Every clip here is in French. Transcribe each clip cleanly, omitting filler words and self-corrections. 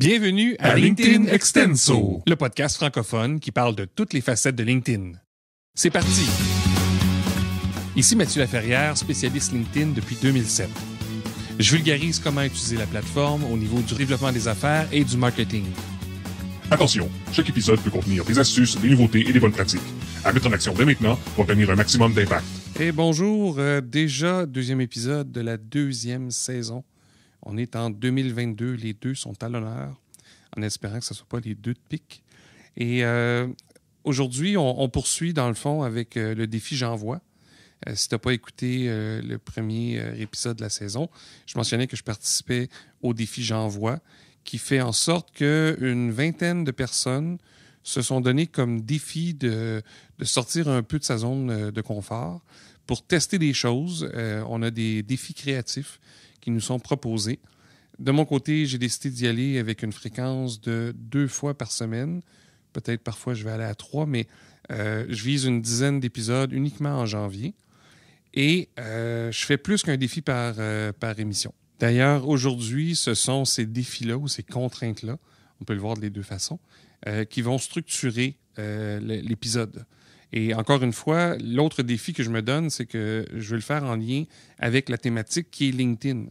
Bienvenue à LinkedIn Extenso, le podcast francophone qui parle de toutes les facettes de LinkedIn. C'est parti! Ici Mathieu Laferrière, spécialiste LinkedIn depuis 2007. Je vulgarise comment utiliser la plateforme au niveau du développement des affaires et du marketing. Attention, chaque épisode peut contenir des astuces, des nouveautés et des bonnes pratiques. À mettre en action dès maintenant pour obtenir un maximum d'impact. Et bonjour, déjà deuxième épisode de la deuxième saison. On est en 2022, les deux sont à l'honneur, en espérant que ce ne soit pas les deux de pique. Et aujourd'hui, on poursuit dans le fond avec le défi J'envoie. Si tu n'as pas écouté le premier épisode de la saison, je mentionnais que je participais au défi J'envoie, qui fait en sorte qu'une vingtaine de personnes se sont données comme défi de sortir un peu de sa zone de confort pour tester des choses. On a des défis créatifs qui nous sont proposés. De mon côté, j'ai décidé d'y aller avec une fréquence de 2 fois par semaine. Peut-être parfois je vais aller à 3, mais je vise une dizaine d'épisodes uniquement en janvier. Et je fais plus qu'un défi par émission. D'ailleurs, aujourd'hui, ce sont ces défis-là ou ces contraintes-là, on peut le voir de les deux façons, qui vont structurer l'épisode. Et encore une fois, l'autre défi que je me donne, c'est que je veux le faire en lien avec la thématique qui est LinkedIn.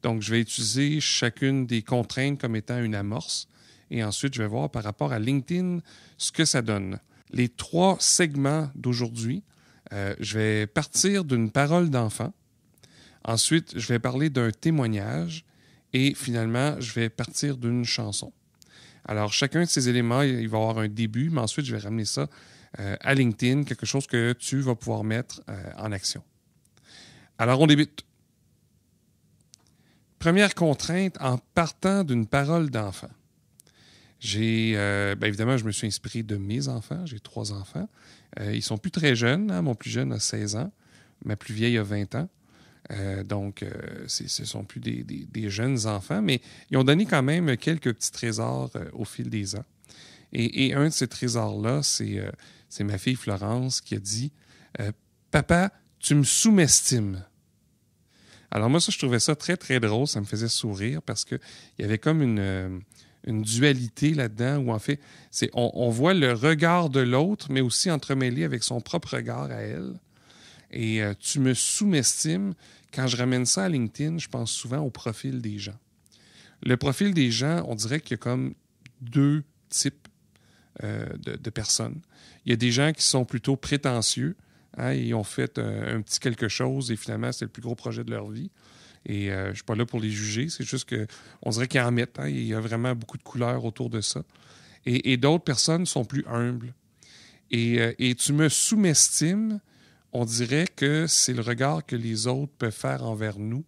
Donc, je vais utiliser chacune des contraintes comme étant une amorce. Et ensuite, je vais voir par rapport à LinkedIn ce que ça donne. Les 3 segments d'aujourd'hui, je vais partir d'une parole d'enfant. Ensuite, je vais parler d'un témoignage. Et finalement, je vais partir d'une chanson. Alors, chacun de ces éléments, il va avoir un début, mais ensuite, je vais ramener ça à LinkedIn, quelque chose que tu vas pouvoir mettre en action. Alors, on débute. Première contrainte, en partant d'une parole d'enfant. Évidemment, je me suis inspiré de mes enfants. J'ai 3 enfants. Ils sont plus très jeunes. Hein? Mon plus jeune a 16 ans. Ma plus vieille a 20 ans. Donc, ce ne sont plus des jeunes enfants, mais ils ont donné quand même quelques petits trésors au fil des ans. Et un de ces trésors-là, c'est ma fille Florence qui a dit « Papa, tu me sous-estimes. » Alors moi, ça, je trouvais ça très, très drôle. Ça me faisait sourire parce qu'il y avait comme une dualité là-dedans où, en fait, on voit le regard de l'autre, mais aussi entremêlé avec son propre regard à elle. Et tu me sous-estimes. Quand je ramène ça à LinkedIn, je pense souvent au profil des gens. Le profil des gens, on dirait qu'il y a comme 2 types de personnes. Il y a des gens qui sont plutôt prétentieux. Hein, ils ont fait un petit quelque chose et finalement, c'est le plus gros projet de leur vie. Et je ne suis pas là pour les juger. C'est juste qu'on dirait qu'ils en mettent. Hein, il y a vraiment beaucoup de couleurs autour de ça. Et d'autres personnes sont plus humbles. Et tu me sous-estimes. On dirait que c'est le regard que les autres peuvent faire envers nous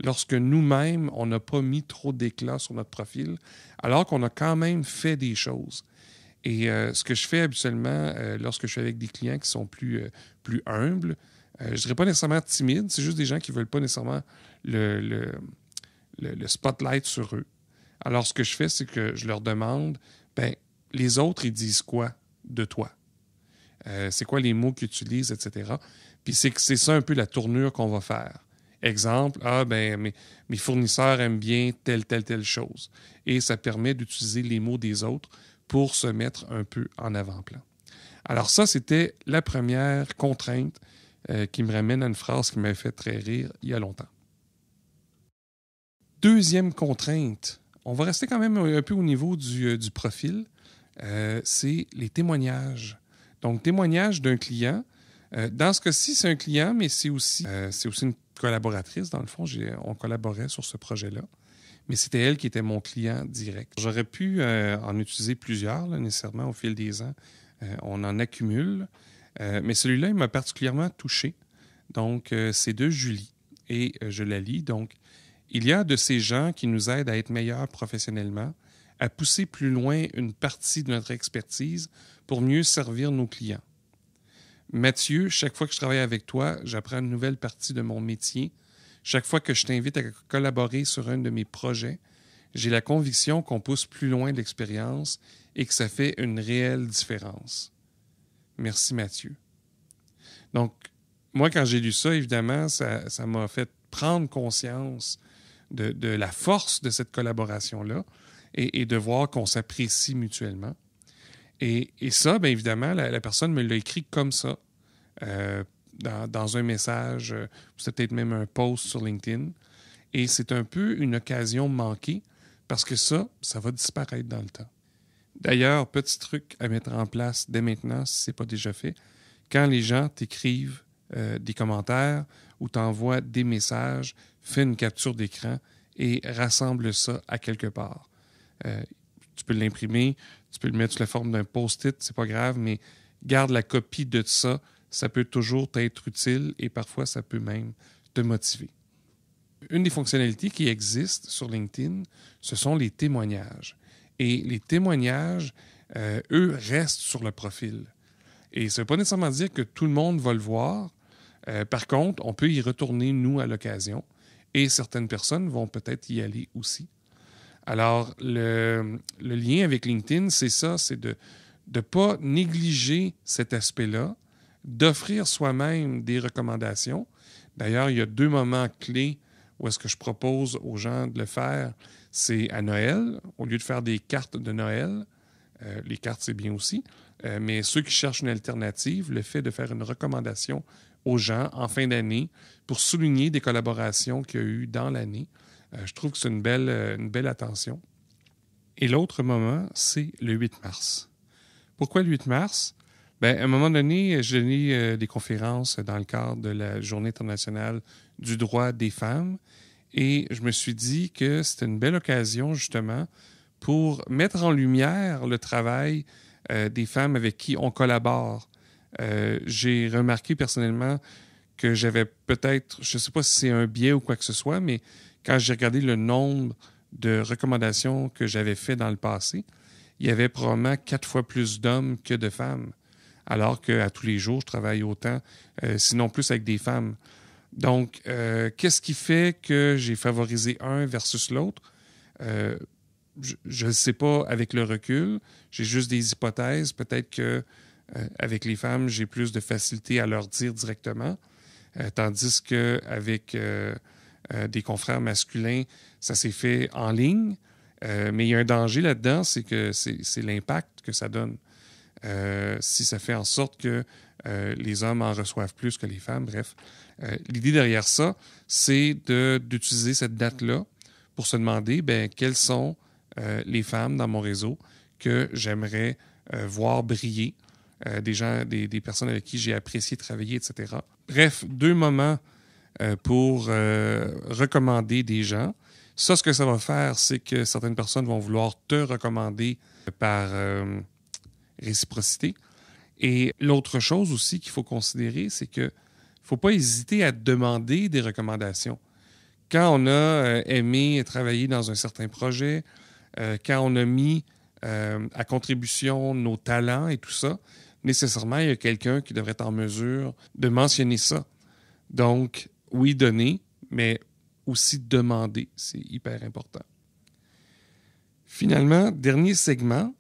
lorsque nous-mêmes, on n'a pas mis trop d'éclat sur notre profil, alors qu'on a quand même fait des choses. Et ce que je fais habituellement lorsque je suis avec des clients qui sont plus humbles, je ne dirais pas nécessairement timides, c'est juste des gens qui ne veulent pas nécessairement le spotlight sur eux. Alors, ce que je fais, c'est que je leur demande, les autres, ils disent quoi de toi? C'est quoi les mots qu'ils utilisent, etc. Puis c'est ça un peu la tournure qu'on va faire. Exemple, mes fournisseurs aiment bien telle chose. Et ça permet d'utiliser les mots des autres pour se mettre un peu en avant-plan. Alors ça, c'était la première contrainte qui me ramène à une phrase qui m'avait fait très rire il y a longtemps. Deuxième contrainte, on va rester quand même un peu au niveau du profil, c'est les témoignages. Donc, témoignage d'un client. Dans ce cas-ci, c'est un client, mais c'est aussi une collaboratrice. Dans le fond, on collaborait sur ce projet-là. Mais c'était elle qui était mon client direct. J'aurais pu en utiliser plusieurs, là, nécessairement, au fil des ans. On en accumule. Mais celui-là, il m'a particulièrement touché. Donc, c'est de Julie. Et je la lis. Donc, il y a de ces gens qui nous aident à être meilleurs professionnellement, à pousser plus loin une partie de notre expertise pour mieux servir nos clients. Mathieu, chaque fois que je travaille avec toi, j'apprends une nouvelle partie de mon métier. Chaque fois que je t'invite à collaborer sur un de mes projets, j'ai la conviction qu'on pousse plus loin de l'expérience et que ça fait une réelle différence. Merci Mathieu. Donc, moi, quand j'ai lu ça, évidemment, ça m'a fait prendre conscience de la force de cette collaboration-là. et de voir qu'on s'apprécie mutuellement. Et ça, bien évidemment, la personne me l'a écrit comme ça, dans un message, c'est peut-être même un post sur LinkedIn. Et c'est un peu une occasion manquée parce que ça va disparaître dans le temps. D'ailleurs, petit truc à mettre en place dès maintenant, si ce n'est pas déjà fait, quand les gens t'écrivent des commentaires ou t'envoient des messages, fais une capture d'écran et rassemble ça à quelque part. Tu peux l'imprimer, tu peux le mettre sous la forme d'un post-it, c'est pas grave, mais garde la copie de ça. Ça peut toujours t'être utile et parfois ça peut même te motiver. Une des fonctionnalités qui existent sur LinkedIn, ce sont les témoignages. Et les témoignages, eux, restent sur le profil. Et ça ne veut pas nécessairement dire que tout le monde va le voir. Par contre, on peut y retourner, nous, à l'occasion. Et certaines personnes vont peut-être y aller aussi. Alors, le lien avec LinkedIn, c'est ça, c'est de ne pas négliger cet aspect-là, d'offrir soi-même des recommandations. D'ailleurs, il y a 2 moments clés où est-ce que je propose aux gens de le faire. C'est à Noël, au lieu de faire des cartes de Noël. Les cartes, c'est bien aussi. Mais ceux qui cherchent une alternative, le fait de faire une recommandation aux gens en fin d'année pour souligner des collaborations qu'il y a eu dans l'année, je trouve que c'est une belle attention. Et l'autre moment, c'est le 8 mars. Pourquoi le 8 mars? Bien, à un moment donné, j'ai donné des conférences dans le cadre de la Journée internationale du droit des femmes et je me suis dit que c'était une belle occasion, justement, pour mettre en lumière le travail des femmes avec qui on collabore. J'ai remarqué personnellement que j'avais peut-être, je ne sais pas si c'est un biais ou quoi que ce soit, mais quand j'ai regardé le nombre de recommandations que j'avais fait dans le passé, il y avait probablement 4 fois plus d'hommes que de femmes. Alors qu'à tous les jours, je travaille autant, sinon plus avec des femmes. Donc, qu'est-ce qui fait que j'ai favorisé un versus l'autre? Je ne sais pas avec le recul. J'ai juste des hypothèses. Peut-être que avec les femmes, j'ai plus de facilité à leur dire directement. Tandis qu'avec des confrères masculins, ça s'est fait en ligne. Mais il y a un danger là-dedans, c'est que c'est l'impact que ça donne. Si ça fait en sorte que les hommes en reçoivent plus que les femmes. Bref, l'idée derrière ça, c'est d'utiliser cette date-là pour se demander quelles sont les femmes dans mon réseau que j'aimerais voir briller, des personnes avec qui j'ai apprécié travailler, etc. Bref, 2 moments pour recommander des gens. Ça, ce que ça va faire, c'est que certaines personnes vont vouloir te recommander par réciprocité. Et l'autre chose aussi qu'il faut considérer, c'est qu'il ne faut pas hésiter à demander des recommandations. Quand on a aimé et travaillé dans un certain projet, quand on a mis à contribution nos talents et tout ça, nécessairement, il y a quelqu'un qui devrait être en mesure de mentionner ça. Donc, oui, donner, mais aussi demander. C'est hyper important. Finalement, dernier segment,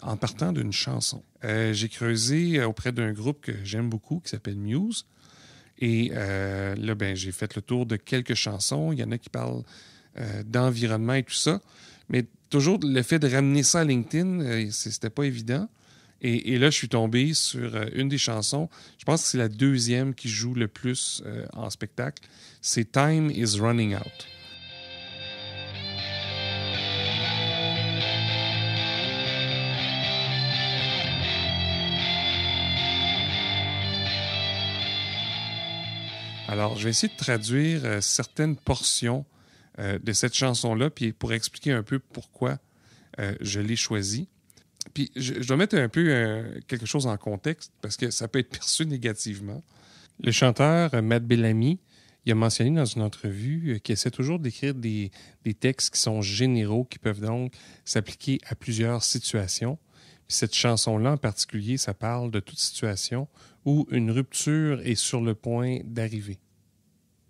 en partant d'une chanson. J'ai creusé auprès d'un groupe que j'aime beaucoup qui s'appelle Muse. Et là, j'ai fait le tour de quelques chansons. Il y en a qui parlent d'environnement et tout ça. Mais toujours, le fait de ramener ça à LinkedIn, c'était pas évident. Et là, je suis tombé sur une des chansons. Je pense que c'est la 2e qui joue le plus en spectacle. C'est Time is Running Out. Alors, je vais essayer de traduire certaines portions de cette chanson-là, puis pour expliquer un peu pourquoi je l'ai choisie. Puis, je dois mettre un peu quelque chose en contexte, parce que ça peut être perçu négativement. Le chanteur Matt Bellamy, il a mentionné dans une entrevue qu'il essaie toujours d'écrire des textes qui sont généraux, qui peuvent donc s'appliquer à plusieurs situations. Puis cette chanson-là en particulier, ça parle de toute situation où une rupture est sur le point d'arriver.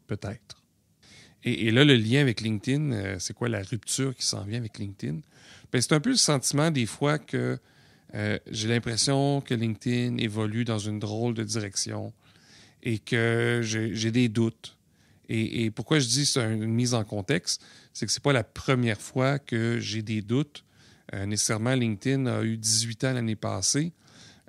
Peut-être. Et là, le lien avec LinkedIn, c'est quoi la rupture qui s'en vient avec LinkedIn? C'est un peu le sentiment des fois que j'ai l'impression que LinkedIn évolue dans une drôle de direction et que j'ai des doutes. Et pourquoi je dis que c'est une mise en contexte, c'est que c'est pas la première fois que j'ai des doutes. Nécessairement, LinkedIn a eu 18 ans l'année passée.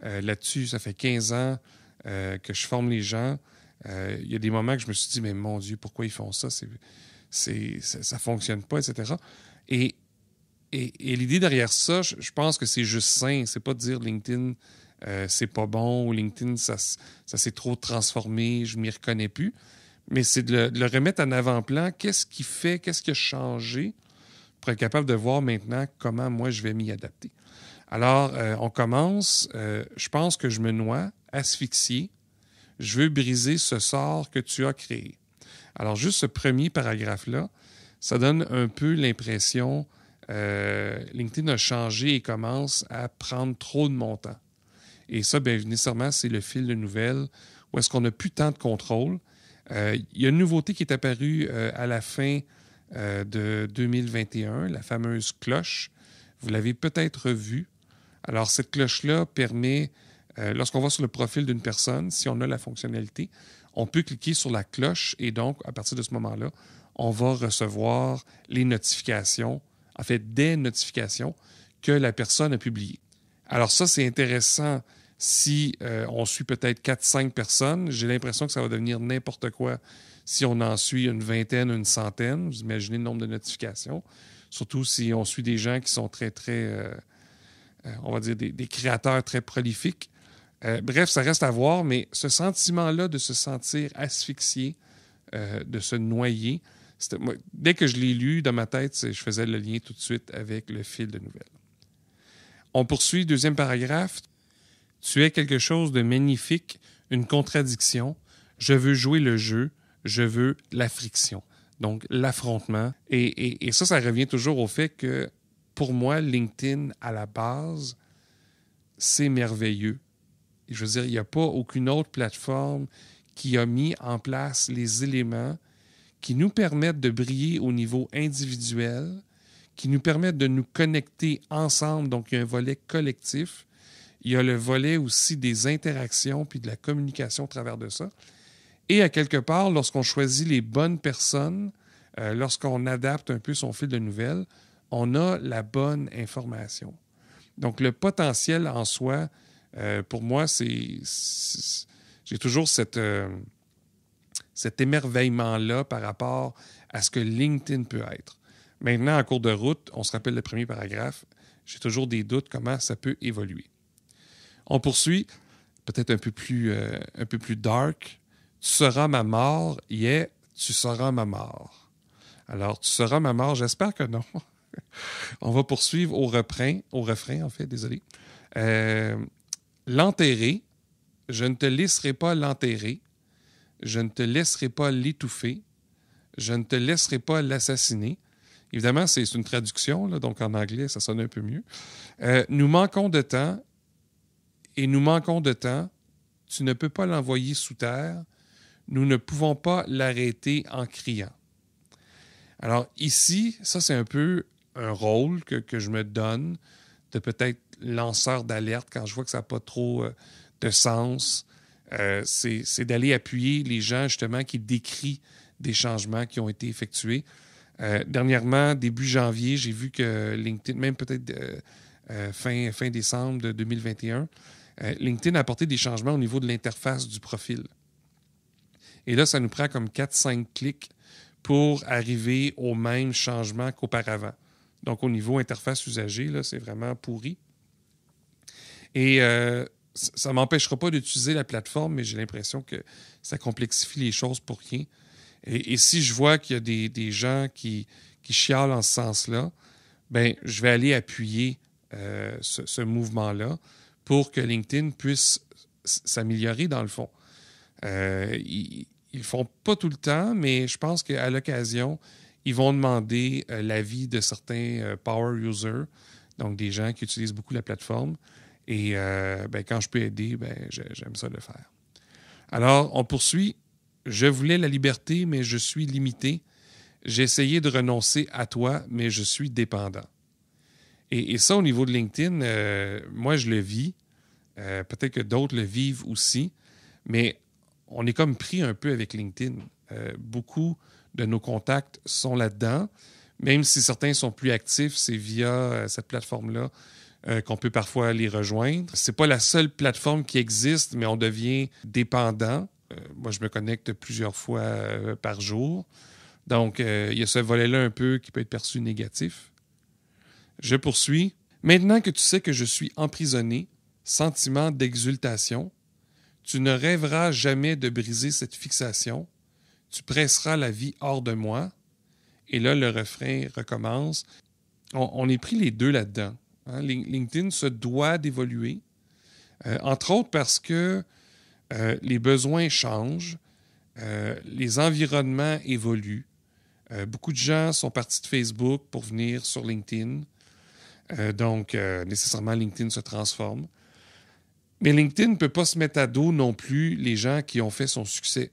Là-dessus, ça fait 15 ans que je forme les gens. Il y a des moments que je me suis dit, mais mon Dieu, pourquoi ils font ça? Ça ne fonctionne pas, etc. Et l'idée derrière ça, je pense que c'est juste sain. C'est pas de dire LinkedIn, c'est pas bon, ou LinkedIn, ça s'est trop transformé, je m'y reconnais plus. Mais c'est de le remettre en avant-plan. Qu'est-ce qui a changé pour être capable de voir maintenant comment moi je vais m'y adapter. Alors, on commence. Je pense que je me noie, asphyxié. Je veux briser ce sort que tu as créé. Alors, juste ce premier paragraphe-là, ça donne un peu l'impression LinkedIn a changé et commence à prendre trop de mon temps. Et ça, bien nécessairement, c'est le fil de nouvelles où est-ce qu'on n'a plus tant de contrôle. Il y a une nouveauté qui est apparue à la fin de 2021, la fameuse cloche. Vous l'avez peut-être vue. Alors, cette cloche-là permet, lorsqu'on va sur le profil d'une personne, si on a la fonctionnalité, on peut cliquer sur la cloche et donc, à partir de ce moment-là, on va recevoir les notifications, en fait, des notifications que la personne a publiées. Alors ça, c'est intéressant si on suit peut-être 4-5 personnes. J'ai l'impression que ça va devenir n'importe quoi si on en suit une vingtaine, une centaine. Vous imaginez le nombre de notifications. Surtout si on suit des gens qui sont très, on va dire, des créateurs très prolifiques. Bref, ça reste à voir, mais ce sentiment-là de se sentir asphyxié, de se noyer, moi, dès que je l'ai lu dans ma tête, je faisais le lien tout de suite avec le fil de nouvelles. On poursuit, deuxième paragraphe. Tu es quelque chose de magnifique, une contradiction. Je veux jouer le jeu, je veux la friction. Donc, l'affrontement. Et ça revient toujours au fait que, pour moi, LinkedIn, à la base, c'est merveilleux. Je veux dire, il n'y a pas aucune autre plateforme qui a mis en place les éléments qui nous permettent de briller au niveau individuel, qui nous permettent de nous connecter ensemble. Donc, il y a un volet collectif. Il y a le volet aussi des interactions puis de la communication au travers de ça. Et à quelque part, lorsqu'on choisit les bonnes personnes, lorsqu'on adapte un peu son fil de nouvelles, on a la bonne information. Donc, le potentiel en soi, pour moi, j'ai toujours cet émerveillement-là par rapport à ce que LinkedIn peut être. Maintenant, en cours de route, on se rappelle le premier paragraphe, j'ai toujours des doutes comment ça peut évoluer. On poursuit, peut-être un peu plus dark. Tu seras ma mort, yeah, tu seras ma mort. Alors, tu seras ma mort, j'espère que non. On va poursuivre au refrain en fait, désolé. L'enterrer, je ne te laisserai pas l'enterrer, je ne te laisserai pas l'étouffer, je ne te laisserai pas l'assassiner. Évidemment, c'est une traduction, là, donc en anglais, ça sonne un peu mieux. Nous manquons de temps, et nous manquons de temps. Tu ne peux pas l'envoyer sous terre. Nous ne pouvons pas l'arrêter en criant. Alors ici, ça, c'est un peu un rôle que je me donne de peut-être lanceur d'alerte quand je vois que ça n'a pas trop de sens. C'est d'aller appuyer les gens, justement, qui décrient des changements qui ont été effectués. Dernièrement, début janvier, j'ai vu que LinkedIn, même peut-être fin décembre de 2021, LinkedIn a apporté des changements au niveau de l'interface du profil. Et là, ça nous prend comme 4-5 clics pour arriver au même changement qu'auparavant. Donc, au niveau interface usagée, là, c'est vraiment pourri. Et ça ne m'empêchera pas d'utiliser la plateforme, mais j'ai l'impression que ça complexifie les choses pour rien. Et si je vois qu'il y a des gens qui chialent en ce sens-là, ben, je vais aller appuyer ce mouvement-là pour que LinkedIn puisse s'améliorer dans le fond. Ils ne le font pas tout le temps, mais je pense qu'à l'occasion, ils vont demander l'avis de certains power users, donc des gens qui utilisent beaucoup la plateforme. Et ben, quand je peux aider, ben, j'aime ça le faire. Alors, on poursuit. Je voulais la liberté, mais je suis limité. J'ai essayé de renoncer à toi, mais je suis dépendant. Et ça, au niveau de LinkedIn, moi, je le vis. Peut-être que d'autres le vivent aussi. Mais on est comme pris un peu avec LinkedIn. beaucoup de nos contacts sont là-dedans. Même si certains sont plus actifs, c'est via cette plateforme-là qu'on peut parfois les rejoindre. C'est pas la seule plateforme qui existe, mais on devient dépendant. Moi, je me connecte plusieurs fois par jour. Donc, il y a ce volet-là un peu qui peut être perçu négatif. Je poursuis. Maintenant que tu sais que je suis emprisonné, sentiment d'exultation, tu ne rêveras jamais de briser cette fixation. Tu presseras la vie hors de moi. Et là, le refrain recommence. On est pris les deux là-dedans. Hein? LinkedIn se doit d'évoluer, entre autres parce que les besoins changent, les environnements évoluent. Beaucoup de gens sont partis de Facebook pour venir sur LinkedIn. Donc, nécessairement, LinkedIn se transforme. Mais LinkedIn ne peut pas se mettre à dos non plus les gens qui ont fait son succès.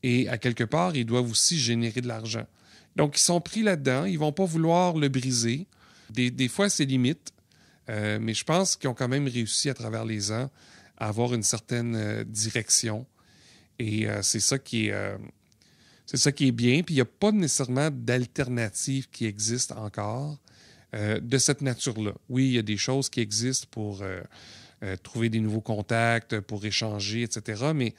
Et à quelque part, ils doivent aussi générer de l'argent. Donc, ils sont pris là-dedans. Ils ne vont pas vouloir le briser. Des fois, c'est limite. Mais je pense qu'ils ont quand même réussi à travers les ans à avoir une certaine direction. Et c'est ça qui est bien. Puis, il n'y a pas nécessairement d'alternative qui existe encore de cette nature-là. Oui, il y a des choses qui existent pour trouver des nouveaux contacts, pour échanger, etc. Mais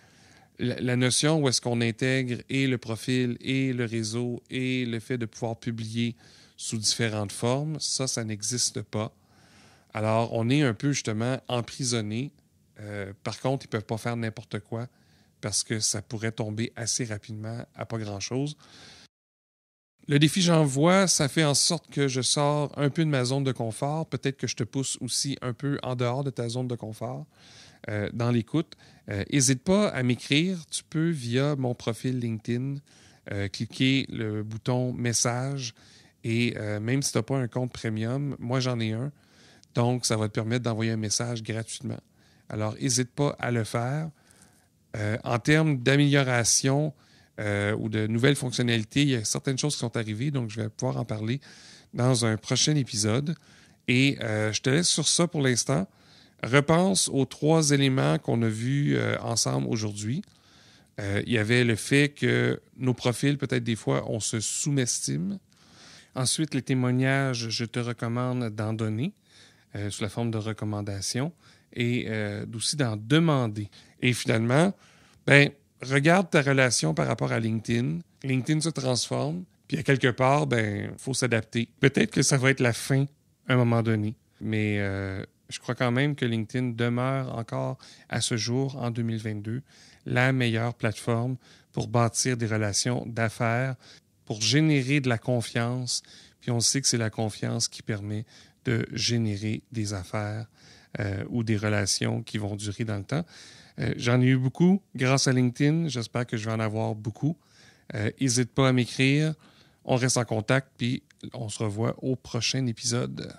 la notion où est-ce qu'on intègre et le profil et le réseau et le fait de pouvoir publier sous différentes formes, ça n'existe pas. Alors, on est un peu justement emprisonné. Par contre, ils ne peuvent pas faire n'importe quoi parce que ça pourrait tomber assez rapidement à pas grand-chose. Le défi J'envoie, ça fait en sorte que je sors un peu de ma zone de confort. Peut-être que je te pousse aussi un peu en dehors de ta zone de confort dans l'écoute. N'hésite pas à m'écrire. Tu peux, via mon profil LinkedIn, cliquer le bouton « Message » et même si tu n'as pas un compte premium, moi j'en ai un. Donc, ça va te permettre d'envoyer un message gratuitement. Alors, n'hésite pas à le faire. En termes d'amélioration ou de nouvelles fonctionnalités, il y a certaines choses qui sont arrivées, donc je vais pouvoir en parler dans un prochain épisode. Et je te laisse sur ça pour l'instant. Repense aux 3 éléments qu'on a vus ensemble aujourd'hui. Il y avait le fait que nos profils, peut-être des fois, on se sous-estime. Ensuite, les témoignages, je te recommande d'en donner sous la forme de recommandations et aussi d'en demander. Et finalement, regarde ta relation par rapport à LinkedIn. LinkedIn se transforme, puis à quelque part, il faut s'adapter. Peut-être que ça va être la fin à un moment donné, mais je crois quand même que LinkedIn demeure encore à ce jour, en 2022, la meilleure plateforme pour bâtir des relations d'affaires, pour générer de la confiance. Puis on sait que c'est la confiance qui permet de générer des affaires ou des relations qui vont durer dans le temps. J'en ai eu beaucoup grâce à LinkedIn. J'espère que je vais en avoir beaucoup. N'hésite pas à m'écrire. On reste en contact, puis on se revoit au prochain épisode.